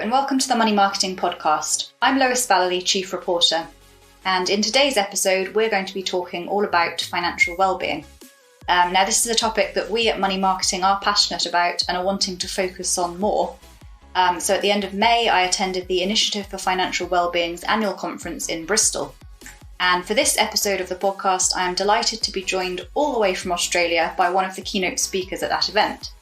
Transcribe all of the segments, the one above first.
and welcome to the Money Marketing Podcast. I'm Lois Vallely, Chief Reporter, and in today's episode we're going to be talking all about financial wellbeing. Now this is a topic that we at Money Marketing are passionate about and are wanting to focus on more. So at the end of May I attended the Initiative for Financial Wellbeing's annual conference in Bristol. And for this episode of the podcast I am delighted to be joined all the way from Australia by one of the keynote speakers at that event.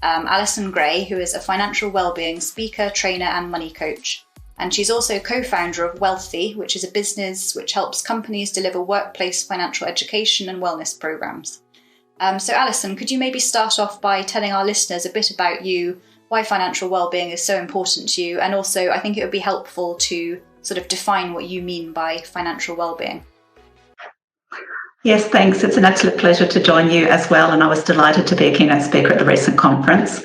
Alison Gray, who is a financial wellbeing speaker, trainer and money coach. And she's also co-founder of Wellthy, which is a business which helps companies deliver workplace financial education and wellness programs. So Alison, could you maybe start off by telling our listeners a bit about you, why financial wellbeing is so important to you, and also I think it would be helpful to sort of define what you mean by financial wellbeing. Yes, thanks. It's an absolute pleasure to join you as well, and I was delighted to be a keynote speaker at the recent conference.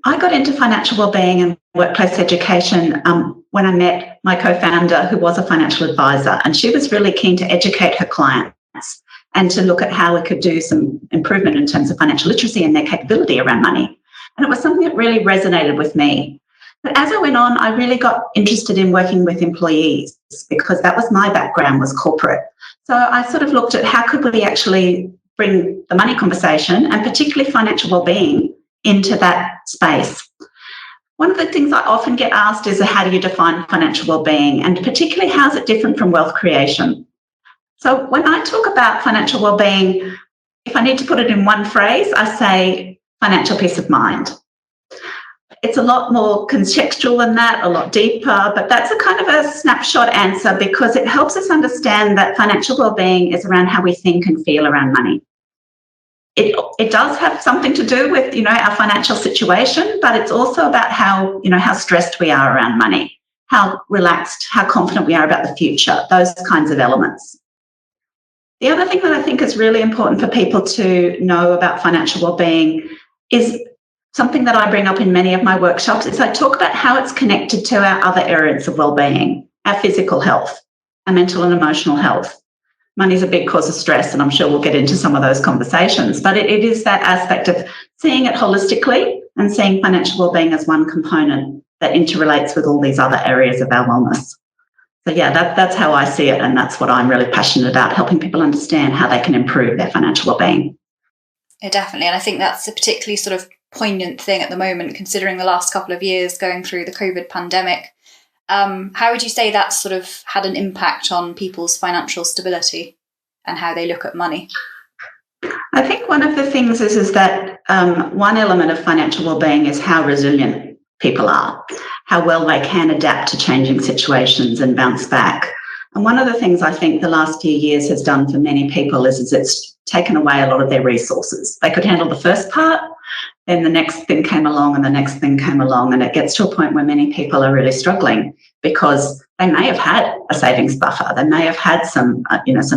I got into financial wellbeing and workplace education when I met my co-founder, who was a financial advisor, and she was really keen to educate her clients and to look at how we could do some improvement in terms of financial literacy and their capability around money. And it was something that really resonated with me. But as I went on, I really got interested in working with employees because that was my background, was corporate. So I sort of looked at how could we actually bring the money conversation and particularly financial wellbeing into that space. One of the things I often get asked is how do you define financial wellbeing, and particularly how is it different from wealth creation? So when I talk about financial wellbeing, if I need to put it in one phrase, I say financial peace of mind. It's a lot more contextual than that, a lot deeper, but that's a kind of a snapshot answer because it helps us understand that financial wellbeing is around how we think and feel around money. It does have something to do with, our financial situation, but it's also about how stressed we are around money, how relaxed, how confident we are about the future, those kinds of elements. The other thing that I think is really important for people to know about financial wellbeing is something that I bring up in many of my workshops is I talk about how it's connected to our other areas of wellbeing, our physical health, our mental and emotional health. Money is a big cause of stress, and I'm sure we'll get into some of those conversations, but it is that aspect of seeing it holistically and seeing financial wellbeing as one component that interrelates with all these other areas of our wellness. So yeah, that's how I see it, and that's what I'm really passionate about, helping people understand how they can improve their financial wellbeing. Yeah, definitely, and I think that's a particularly sort of poignant thing at the moment, considering the last couple of years going through the COVID pandemic. How would you say that's sort of had an impact on people's financial stability and how they look at money? I think one of the things is that one element of financial wellbeing is how resilient people are, how well they can adapt to changing situations and bounce back. And one of the things I think the last few years has done for many people is it's taken away a lot of their resources. They could handle the first part, then the next thing came along and the next thing came along, and it gets to a point where many people are really struggling because they may have had a savings buffer, they may have had some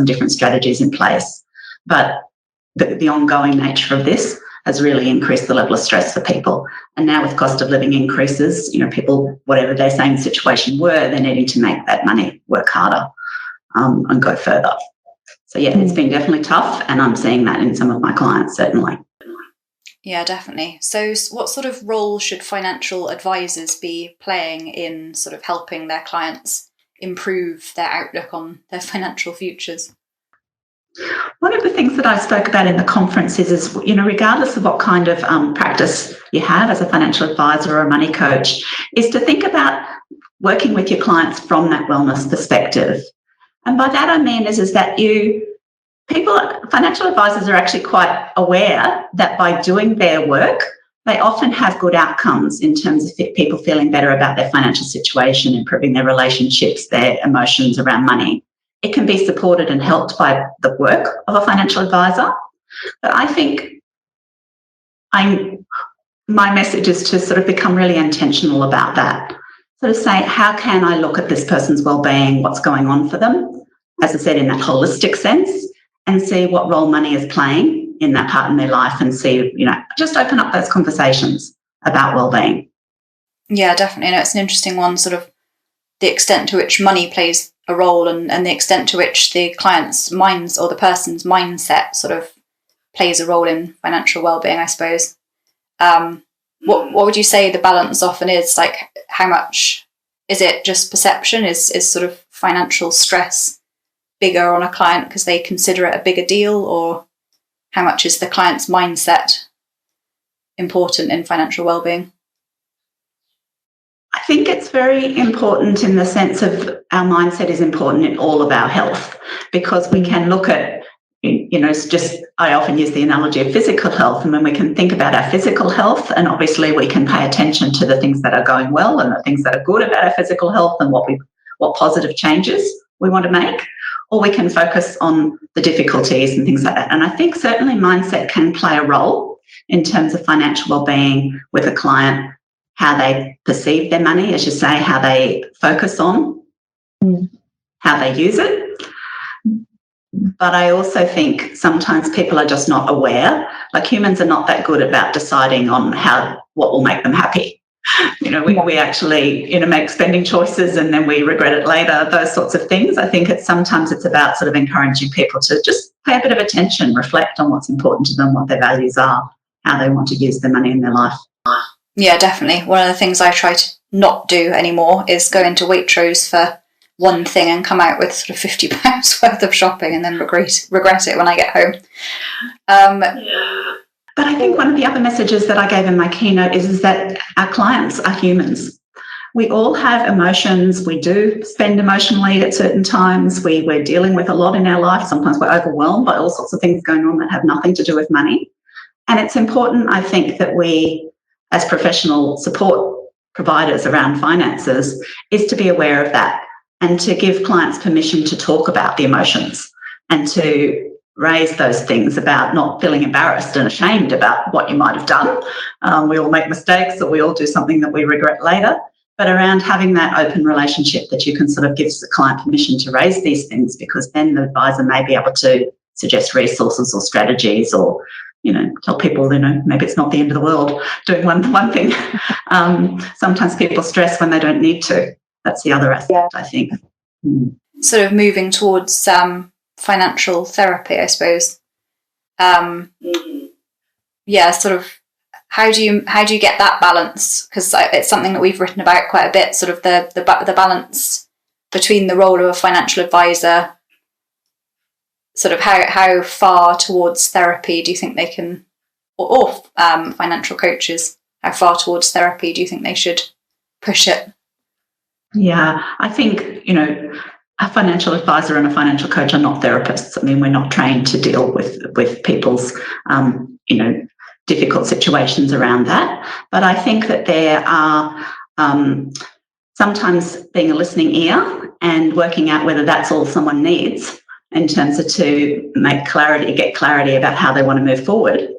different strategies in place, but the ongoing nature of this has really increased the level of stress for people. And now with cost of living increases, people, whatever their same situation were, they're needing to make that money work harder and go further. So yeah, it's been definitely tough, and I'm seeing that in some of my clients, certainly. Yeah, definitely. So what sort of role should financial advisors be playing in sort of helping their clients improve their outlook on their financial futures? One of the things that I spoke about in the conference is regardless of what kind of practice you have as a financial advisor or a money coach, is to think about working with your clients from that wellness perspective. And by that I mean is that financial advisors are actually quite aware that by doing their work, they often have good outcomes in terms of people feeling better about their financial situation, improving their relationships, their emotions around money. It can be supported and helped by the work of a financial advisor. But I think my message is to sort of become really intentional about that. Sort of say, how can I look at this person's wellbeing, what's going on for them, as I said, in that holistic sense, and see what role money is playing in that part in their life, and see, just open up those conversations about wellbeing. Yeah, definitely. It's an interesting one, sort of the extent to which money plays a role and the extent to which the client's minds or the person's mindset sort of plays a role in financial wellbeing, I suppose. What would you say the balance often is? Like, how much is it just perception? Is sort of financial stress bigger on a client because they consider it a bigger deal, or how much is the client's mindset important in financial wellbeing? I think it's very important in the sense of our mindset is important in all of our health, because we can look at, it's just, I often use the analogy of physical health, and when we can think about our physical health, and obviously we can pay attention to the things that are going well and the things that are good about our physical health and what positive changes we want to make, or we can focus on the difficulties and things like that. And I think certainly mindset can play a role in terms of financial wellbeing with a client, how they perceive their money, as you say, how they focus on, how they use it. But I also think sometimes people are just not aware. Like, humans are not that good about deciding on what will make them happy. We actually, make spending choices and then we regret it later, those sorts of things. I think sometimes it's about sort of encouraging people to just pay a bit of attention, reflect on what's important to them, what their values are, how they want to use their money in their life. Yeah, definitely. One of the things I try to not do anymore is go into Waitrose for one thing and come out with sort of £50 worth of shopping and then regret it when I get home. But I think one of the other messages that I gave in my keynote is that our clients are humans. We all have emotions. We do spend emotionally at certain times. We're dealing with a lot in our life. Sometimes we're overwhelmed by all sorts of things going on that have nothing to do with money. And it's important, I think, that we, as professional support providers around finances, is to be aware of that and to give clients permission to talk about the emotions and to raise those things about not feeling embarrassed and ashamed about what you might have done. We all make mistakes, or we all do something that we regret later, but around having that open relationship that you can sort of give the client permission to raise these things, because then the advisor may be able to suggest resources or strategies, or tell people, maybe it's not the end of the world doing one thing. Sometimes people stress when they don't need to. That's the other aspect, I think. Sort of moving towards financial therapy, I suppose. Yeah, sort of. How do you get that balance? Because it's something that we've written about quite a bit. Sort of the balance between the role of a financial advisor. Sort of how far towards therapy do you think they can, or financial coaches, how far towards therapy do you think they should push it? Yeah, I think, a financial advisor and a financial coach are not therapists. I mean, we're not trained to deal with people's, difficult situations around that. But I think that there are sometimes being a listening ear and working out whether that's all someone needs in terms of to get clarity about how they want to move forward,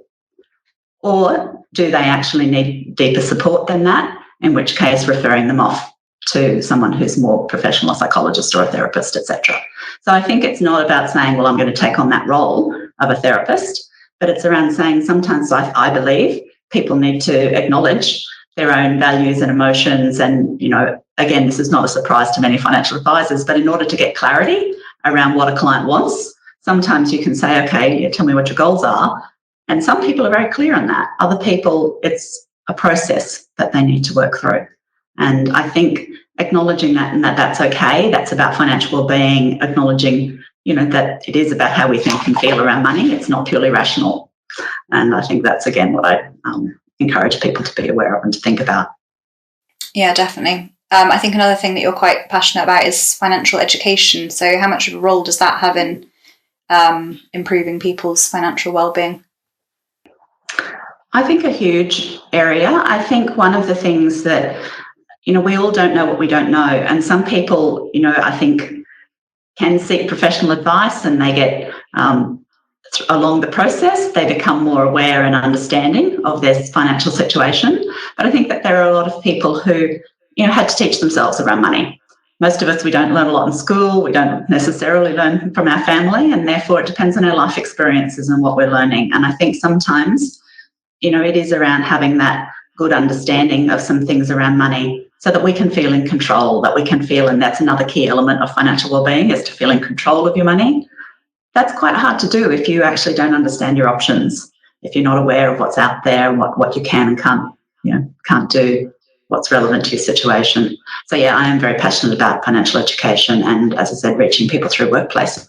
or do they actually need deeper support than that, in which case referring them off to someone who's more professional, a psychologist or a therapist, etc. So I think it's not about saying, well, I'm going to take on that role of a therapist, but it's around saying sometimes I believe people need to acknowledge their own values and emotions. And, again, this is not a surprise to many financial advisors, but in order to get clarity around what a client wants, sometimes you can say, okay, tell me what your goals are. And some people are very clear on that. Other people, it's a process that they need to work through. And I think acknowledging that and that's okay, that's about financial wellbeing, acknowledging, that it is about how we think and feel around money. It's not purely rational. And I think that's, again, what I encourage people to be aware of and to think about. Yeah, definitely. I think another thing that you're quite passionate about is financial education. So how much of a role does that have in improving people's financial wellbeing? I think a huge area. I think one of the things that, we all don't know what we don't know. And some people, I think can seek professional advice, and they get along the process, they become more aware and understanding of their financial situation. But I think that there are a lot of people who, had to teach themselves around money. Most of us, we don't learn a lot in school. We don't necessarily learn from our family, and therefore it depends on our life experiences and what we're learning. And I think sometimes, it is around having that good understanding of some things around money so that we can feel in control, that we can feel, and that's another key element of financial wellbeing, is to feel in control of your money. That's quite hard to do if you actually don't understand your options, if you're not aware of what's out there and what you can and can't can't do what's relevant to your situation. So yeah, I am very passionate about financial education and, as I said, reaching people through workplace.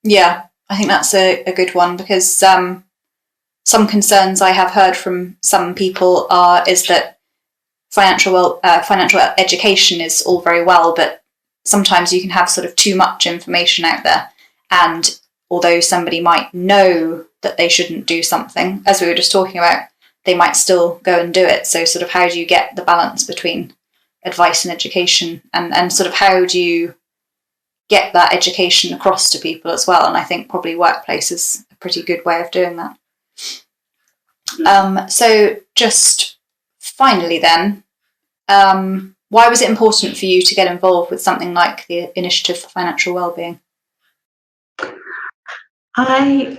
Yeah, I think that's a good one, because some concerns I have heard from some people is that financial education is all very well, but sometimes you can have sort of too much information out there, and although somebody might know that they shouldn't do something, as we were just talking about, they might still go and do it. So sort of how do you get the balance between advice and education, and sort of how do you get that education across to people as well? And I think probably workplace is a pretty good way of doing that. So just finally then, why was it important for you to get involved with something like the Initiative for Financial Wellbeing? I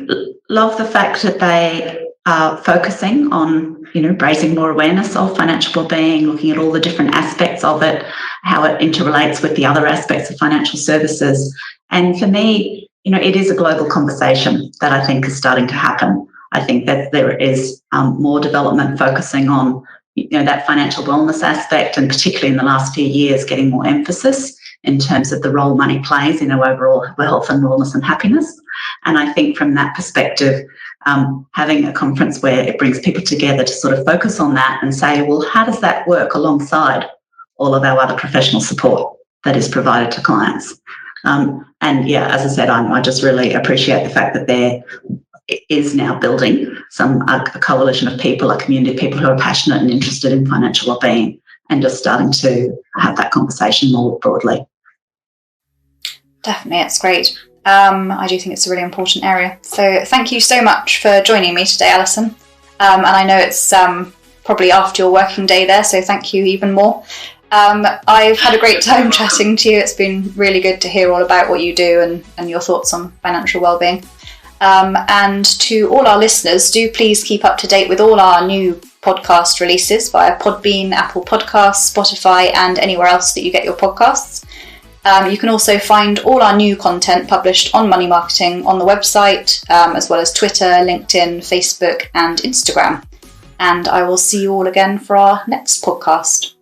love the fact that they are focusing on, raising more awareness of financial wellbeing, looking at all the different aspects of it, how it interrelates with the other aspects of financial services. And for me, it is a global conversation that I think is starting to happen. I think that there is more development focusing on, that financial wellness aspect, and particularly in the last few years, getting more emphasis in terms of the role money plays in our overall health and wellness and happiness. And I think from that perspective, having a conference where it brings people together to sort of focus on that and say, well, how does that work alongside all of our other professional support that is provided to clients? And yeah, as I said, I just really appreciate the fact that there is now building a coalition of people, a community of people who are passionate and interested in financial wellbeing, and just starting to have that conversation more broadly. Definitely, it's great. I do think it's a really important area. So thank you so much for joining me today, Alison. And I know it's probably after your working day there, so thank you even more. I've had a great time chatting to you. It's been really good to hear all about what you do and your thoughts on financial wellbeing. And to all our listeners, do please keep up to date with all our new podcast releases via Podbean, Apple Podcasts, Spotify, and anywhere else that you get your podcasts. You can also find all our new content published on Money Marketing on the website, as well as Twitter, LinkedIn, Facebook, and Instagram. And I will see you all again for our next podcast.